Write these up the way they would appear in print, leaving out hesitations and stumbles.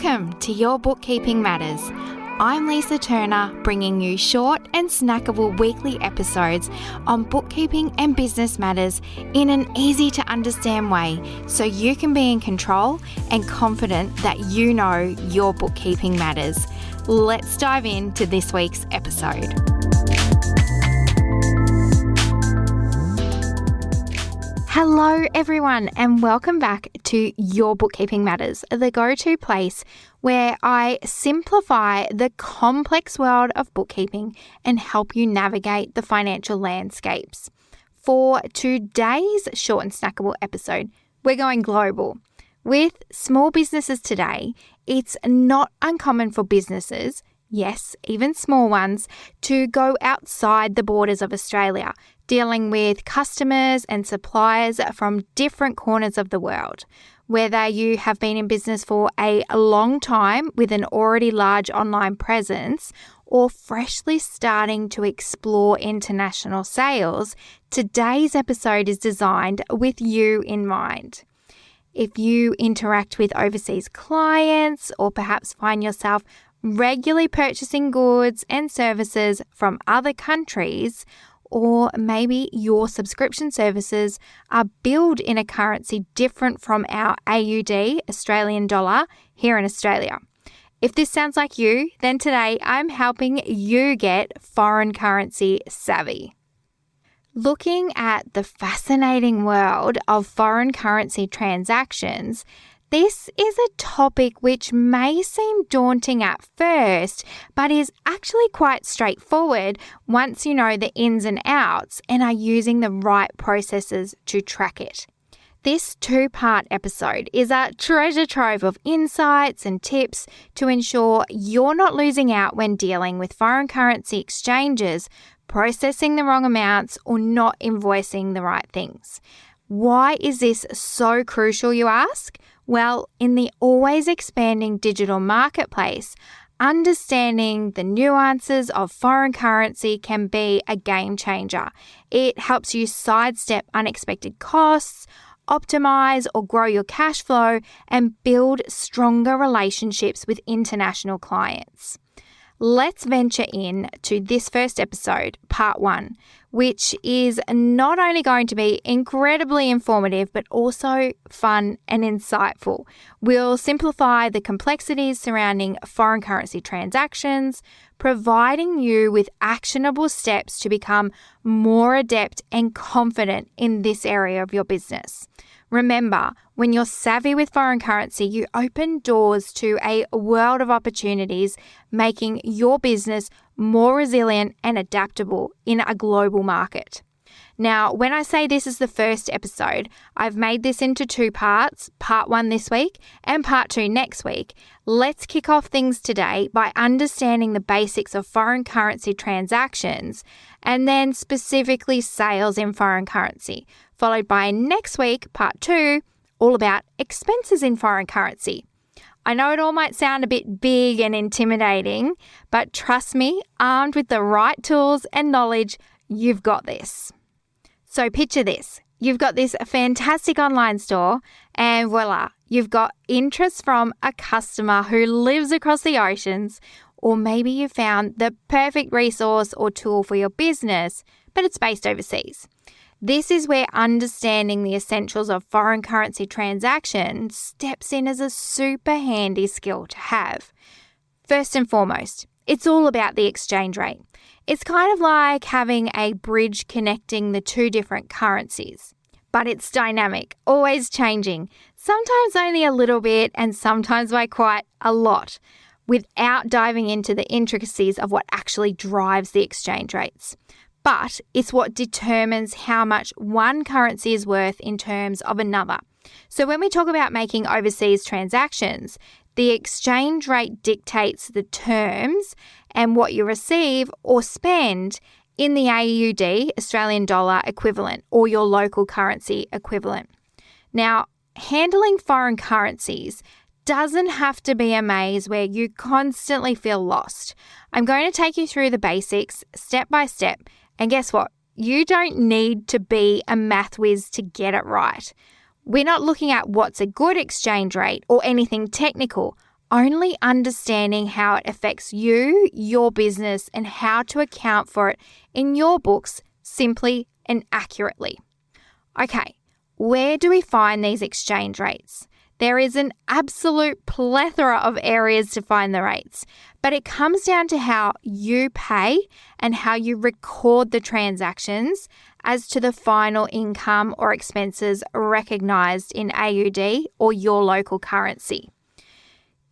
Welcome to Your Bookkeeping Matters. I'm Lisa Turner, bringing you short and snackable weekly episodes on bookkeeping and business matters in an easy to understand way so you can be in control and confident that you know your bookkeeping matters. Let's dive into this week's episode. Hello everyone and welcome back to Your Bookkeeping Matters, the go-to place where I simplify the complex world of bookkeeping and help you navigate the financial landscapes. For today's short and snackable episode, we're going global. With small businesses today, it's not uncommon for businesses, yes, even small ones, to go outside the borders of Australia, dealing with customers and suppliers from different corners of the world. Whether you have been in business for a long time with an already large online presence or freshly starting to explore international sales, today's episode is designed with you in mind. If you interact with overseas clients or perhaps find yourself regularly purchasing goods and services from other countries, or maybe your subscription services are billed in a currency different from our AUD, Australian dollar, here in Australia. If this sounds like you, then today I'm helping you get foreign currency savvy. Looking at the fascinating world of foreign currency transactions, this is a topic which may seem daunting at first, but is actually quite straightforward once you know the ins and outs and are using the right processes to track it. This two-part episode is a treasure trove of insights and tips to ensure you're not losing out when dealing with foreign currency exchanges, processing the wrong amounts, or not invoicing the right things. Why is this so crucial, you ask? Well, in the always expanding digital marketplace, understanding the nuances of foreign currency can be a game changer. It helps you sidestep unexpected costs, optimise or grow your cash flow, and build stronger relationships with international clients. Let's venture in to this first episode, part 1, which is not only going to be incredibly informative, but also fun and insightful. We'll simplify the complexities surrounding foreign currency transactions, providing you with actionable steps to become more adept and confident in this area of your business. Remember, when you're savvy with foreign currency, you open doors to a world of opportunities, making your business more resilient and adaptable in a global market. Now, when I say this is the first episode, I've made this into two parts, part 1 this week and part 2 next week. Let's kick off things today by understanding the basics of foreign currency transactions and then specifically sales in foreign currency, followed by next week, part 2, all about expenses in foreign currency. I know it all might sound a bit big and intimidating, but trust me, armed with the right tools and knowledge, you've got this. So picture this. You've got this fantastic online store and voila, you've got interest from a customer who lives across the oceans, or maybe you found the perfect resource or tool for your business, but it's based overseas. This is where understanding the essentials of foreign currency transactions steps in as a super handy skill to have. First and foremost, it's all about the exchange rate. It's kind of like having a bridge connecting the two different currencies, but it's dynamic, always changing, sometimes only a little bit and sometimes by quite a lot, without diving into the intricacies of what actually drives the exchange rates. But it's what determines how much one currency is worth in terms of another. So when we talk about making overseas transactions, the exchange rate dictates the terms and what you receive or spend in the AUD, Australian dollar equivalent, or your local currency equivalent. Now, handling foreign currencies doesn't have to be a maze where you constantly feel lost. I'm going to take you through the basics step by step. And guess what? You don't need to be a math whiz to get it right. We're not looking at what's a good exchange rate or anything technical, only understanding how it affects you, your business, and how to account for it in your books simply and accurately. Okay, where do we find these exchange rates? There is an absolute plethora of areas to find the rates, but it comes down to how you pay and how you record the transactions as to the final income or expenses recognized in AUD or your local currency.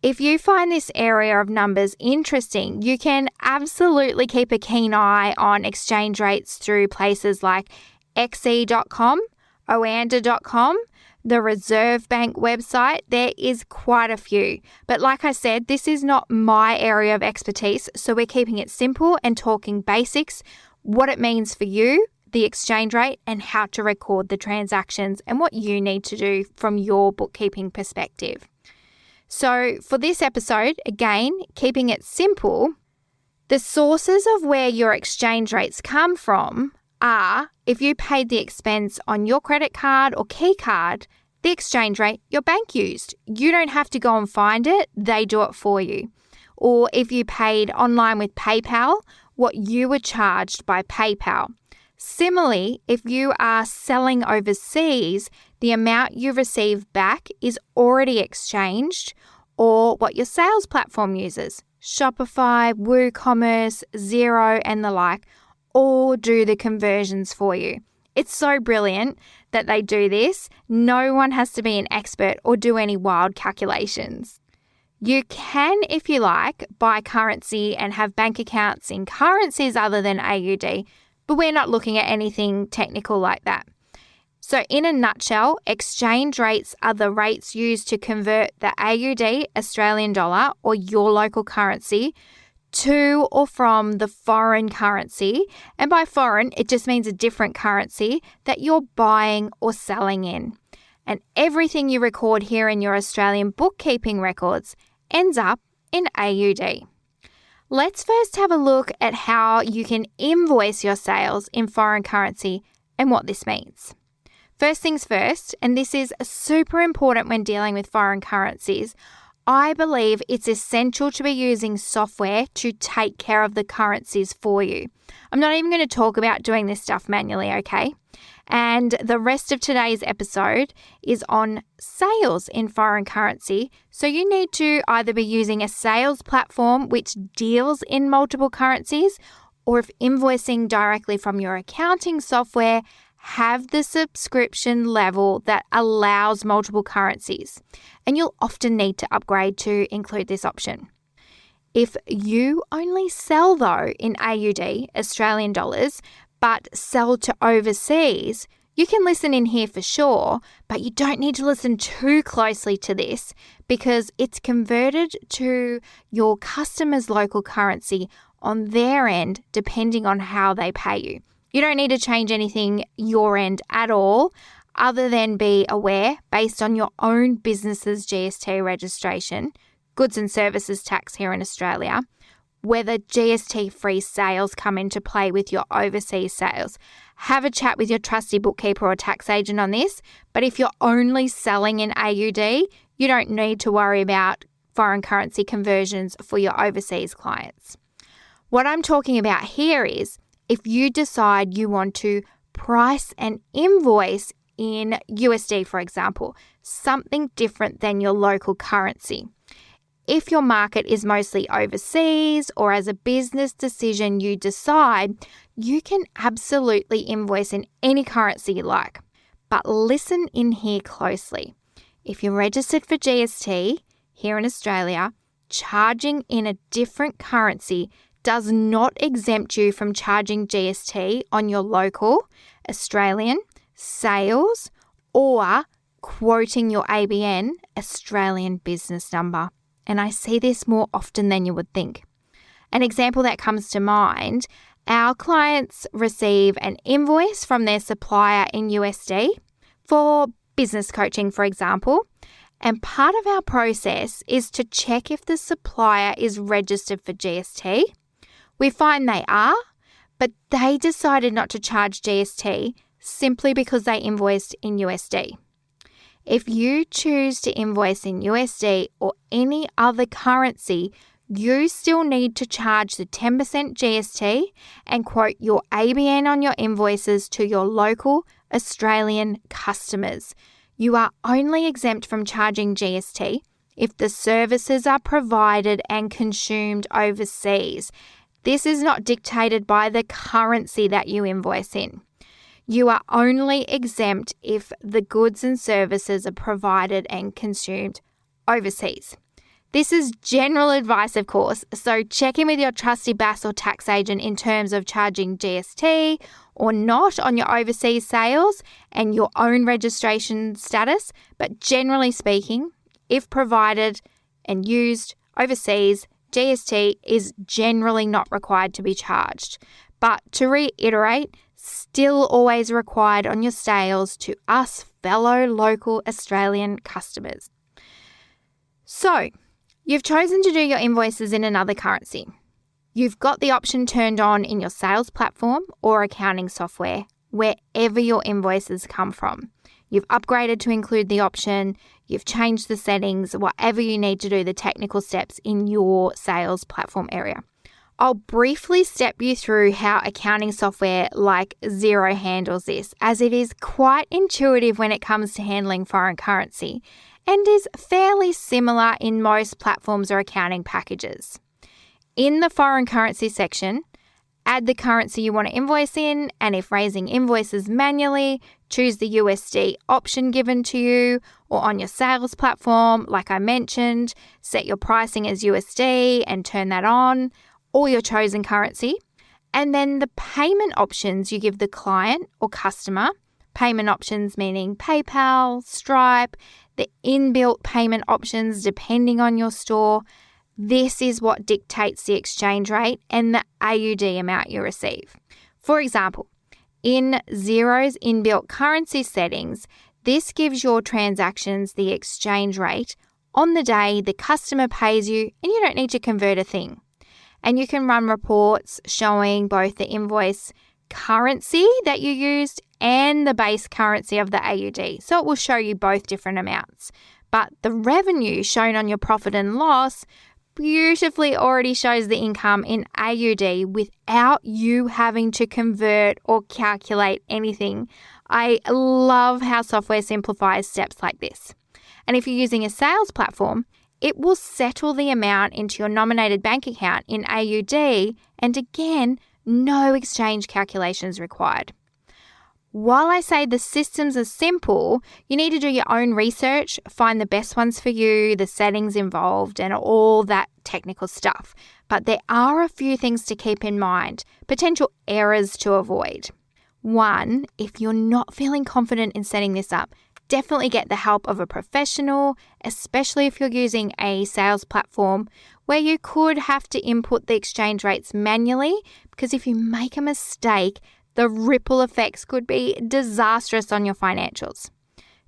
If you find this area of numbers interesting, you can absolutely keep a keen eye on exchange rates through places like xe.com, oanda.com, the Reserve Bank website. There is quite a few. But like I said, this is not my area of expertise, so we're keeping it simple and talking basics, what it means for you, the exchange rate, and how to record the transactions and what you need to do from your bookkeeping perspective. So for this episode, again, keeping it simple, the sources of where your exchange rates come from are if you paid the expense on your credit card or key card, the exchange rate your bank used. You don't have to go and find it, they do it for you. Or if you paid online with PayPal, what you were charged by PayPal. Similarly, if you are selling overseas, the amount you receive back is already exchanged or what your sales platform uses. Shopify, WooCommerce, Xero, and the like all do the conversions for you. It's so brilliant that they do this. No one has to be an expert or do any wild calculations. You can, if you like, buy currency and have bank accounts in currencies other than AUD, but we're not looking at anything technical like that. So in a nutshell, exchange rates are the rates used to convert the AUD, Australian dollar, or your local currency to or from the foreign currency. And by foreign, it just means a different currency that you're buying or selling in. And everything you record here in your Australian bookkeeping records ends up in AUD. Let's first have a look at how you can invoice your sales in foreign currency and what this means. First things first, and this is super important when dealing with foreign currencies, I believe it's essential to be using software to take care of the currencies for you. I'm not even going to talk about doing this stuff manually, okay? And the rest of today's episode is on sales in foreign currency. So you need to either be using a sales platform which deals in multiple currencies, or if invoicing directly from your accounting software, have the subscription level that allows multiple currencies. And you'll often need to upgrade to include this option. If you only sell though in AUD, Australian dollars, but sell to overseas, you can listen in here for sure, but you don't need to listen too closely to this because it's converted to your customer's local currency on their end, depending on how they pay you. You don't need to change anything your end at all, other than be aware, based on your own business's GST registration, goods and services tax here in Australia, whether GST-free sales come into play with your overseas sales. Have a chat with your trusty bookkeeper or tax agent on this, but if you're only selling in AUD, you don't need to worry about foreign currency conversions for your overseas clients. What I'm talking about here is if you decide you want to price and invoice in USD, for example, something different than your local currency. If your market is mostly overseas or as a business decision you decide, you can absolutely invoice in any currency you like. But listen in here closely. If you're registered for GST here in Australia, charging in a different currency does not exempt you from charging GST on your local Australian sales or quoting your ABN, Australian business number. And I see this more often than you would think. An example that comes to mind, our clients receive an invoice from their supplier in USD for business coaching, for example. And part of our process is to check if the supplier is registered for GST. We find they are, but they decided not to charge GST simply because they invoiced in USD. If you choose to invoice in USD or any other currency, you still need to charge the 10% GST and quote your ABN on your invoices to your local Australian customers. You are only exempt from charging GST if the services are provided and consumed overseas. This is not dictated by the currency that you invoice in. You are only exempt if the goods and services are provided and consumed overseas. This is general advice, of course, so check in with your trusty BAS or tax agent in terms of charging GST or not on your overseas sales and your own registration status, but generally speaking, if provided and used overseas, GST is generally not required to be charged. But to reiterate, still always required on your sales to us fellow local Australian customers. So, you've chosen to do your invoices in another currency. You've got the option turned on in your sales platform or accounting software, wherever your invoices come from. You've upgraded to include the option, you've changed the settings, whatever you need to do the technical steps in your sales platform area. I'll briefly step you through how accounting software like Xero handles this, as it is quite intuitive when it comes to handling foreign currency and is fairly similar in most platforms or accounting packages. In the foreign currency section, add the currency you want to invoice in, and if raising invoices manually, choose the USD option given to you, or on your sales platform, like I mentioned, set your pricing as USD and turn that on, or your chosen currency. And then the payment options you give the client or customer, payment options meaning PayPal, Stripe, the inbuilt payment options depending on your store. This is what dictates the exchange rate and the AUD amount you receive. For example, in Xero's inbuilt currency settings, this gives your transactions the exchange rate on the day the customer pays you, and you don't need to convert a thing. And you can run reports showing both the invoice currency that you used and the base currency of the AUD. So it will show you both different amounts. But the revenue shown on your profit and loss beautifully already shows the income in AUD without you having to convert or calculate anything. I love how software simplifies steps like this. And if you're using a sales platform, it will settle the amount into your nominated bank account in AUD, and again, no exchange calculations required. While I say the systems are simple, you need to do your own research, find the best ones for you, the settings involved, and all that technical stuff. But there are a few things to keep in mind, potential errors to avoid. One, if you're not feeling confident in setting this up, definitely get the help of a professional, especially if you're using a sales platform where you could have to input the exchange rates manually, because if you make a mistake, the ripple effects could be disastrous on your financials.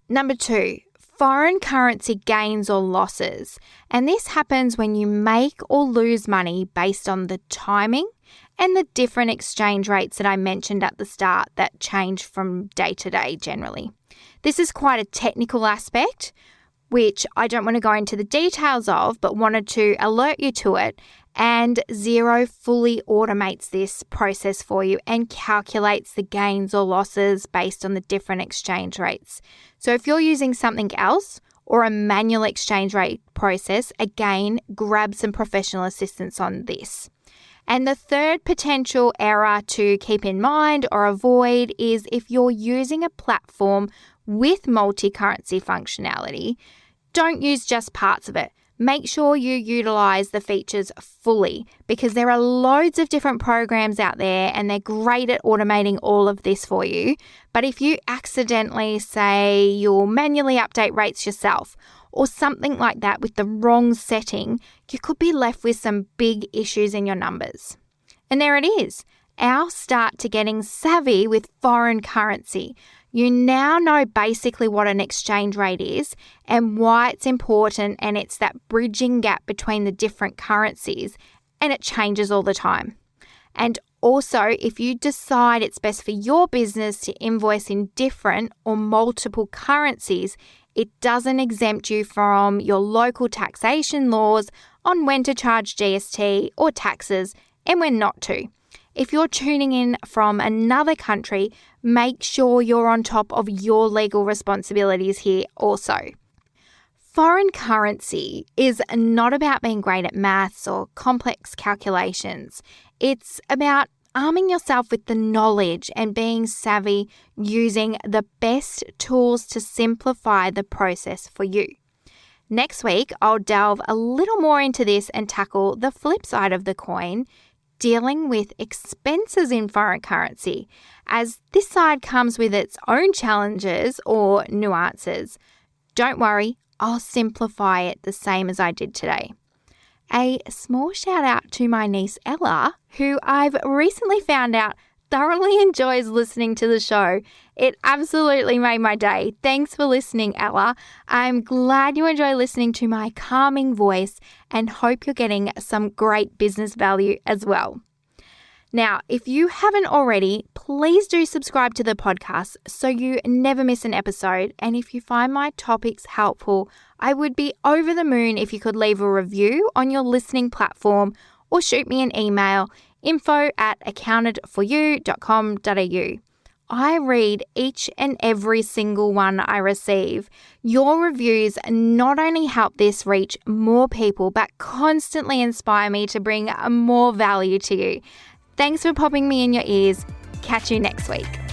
Number 2, foreign currency gains or losses. And this happens when you make or lose money based on the timing and the different exchange rates that I mentioned at the start that change from day to day generally. This is quite a technical aspect, which I don't want to go into the details of, but wanted to alert you to it. And Xero fully automates this process for you and calculates the gains or losses based on the different exchange rates. So if you're using something else or a manual exchange rate process, again, grab some professional assistance on this. And the third potential error to keep in mind or avoid is if you're using a platform with multi-currency functionality, don't use just parts of it. Make sure you utilize the features fully, because there are loads of different programs out there and they're great at automating all of this for you. But if you accidentally say you'll manually update rates yourself or something like that with the wrong setting, you could be left with some big issues in your numbers. And there it is, our start to getting savvy with foreign currency. You now know basically what an exchange rate is and why it's important, and it's that bridging gap between the different currencies, and it changes all the time. And also, if you decide it's best for your business to invoice in different or multiple currencies, It doesn't exempt you from your local taxation laws on when to charge GST or taxes and when not to. If you're tuning in from another country, make sure you're on top of your legal responsibilities here also. Foreign currency is not about being great at maths or complex calculations. It's about arming yourself with the knowledge and being savvy using the best tools to simplify the process for you. Next week, I'll delve a little more into this and tackle the flip side of the coin, dealing with expenses in foreign currency, as this side comes with its own challenges or nuances. Don't worry, I'll simplify it the same as I did today. A small shout out to my niece Ella, who I've recently found out thoroughly enjoys listening to the show. It absolutely made my day. Thanks for listening, Ella. I'm glad you enjoy listening to my calming voice and hope you're getting some great business value as well. Now, if you haven't already, please do subscribe to the podcast so you never miss an episode. And if you find my topics helpful, I would be over the moon if you could leave a review on your listening platform or shoot me an email, info@accountedforyou.com.au. I read each and every single one I receive. Your reviews not only help this reach more people, but constantly inspire me to bring more value to you. Thanks for popping me in your ears. Catch you next week.